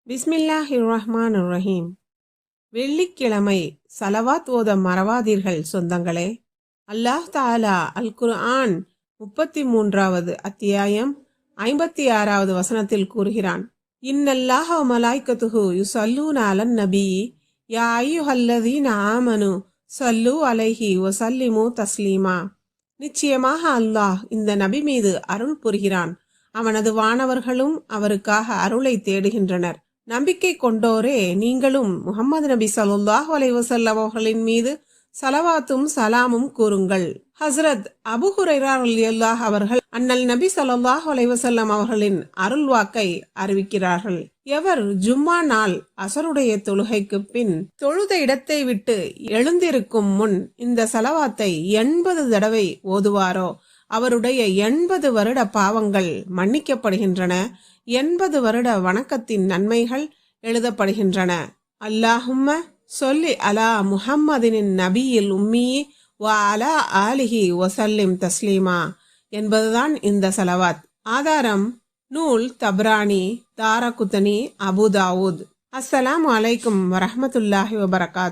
பிஸ்மில்லாஹிர்ரஹ்மானிர்ரஹீம். வெள்ளிக்கிழமை சலவாத் ஓத மறவாதீர்கள் சொந்தங்களே. அல்லாஹ் தஆலா அல் குர்ஆன் 33வது அத்தியாயம் 56வது வசனத்தில் கூறுகிறான், இன்னல்லாஹ வ மலாயிகத்துஹு யுஸல்லூன அலன் நபி யா அய்யுஹல்லதீன ஆமனு ஸல்லு அலைஹி வ ஸல்லிமு தஸ்லீமா. நிச்சயமாக அல்லாஹ் இந்த நபி மீது அருள் புரிகிறான், அவனது வானவர்களும் அவருக்காக அருளை தேடுகின்றனர். நம்பிக்கை கொண்டோரே, நீங்களும் முஹம்மது நபி ஸல்லல்லாஹு அலைஹி வஸல்லம் அவர்களின் மீது சலவாத்தும் சலாமும் கூறுங்கள். ஹஸ்ரத் அபூ ஹுரைரா ரலியல்லாஹு அவர்கள் அண்ணல் நபி ஸல்லல்லாஹு அலைஹி வஸல்லம் அவர்களின் அருள் வாக்கை அறிவிக்கிறார்கள். எவர் ஜும்மா நாள் அசருடைய தொழுகைக்கு பின் தொழுத இடத்தை விட்டு எழுந்திருக்கும் முன் இந்த சலவாத்தை 80 தடவை ஓதுவாரோ அவருடைய 80 வருட பாவங்கள் மன்னிக்கப்படுகின்றன, 80 வருட வணக்கத்தின் நன்மைகள் எழுதப்படுகின்றன. அல்லாஹும்ம சொல்லி அலா முஹம்மதின் நபியில் உம்மி வ அலா ஆலிஹி வசல்லிம் தஸ்லீமா என்பதுதான் இந்த சலவாத். ஆதாரம் நூல் தப்ரானி, தாரகுத்தனி, அபு தாவூத். அஸ்ஸலாமு அலைக்கும் வரஹ்மத்துல்லாஹி வபரகாத்.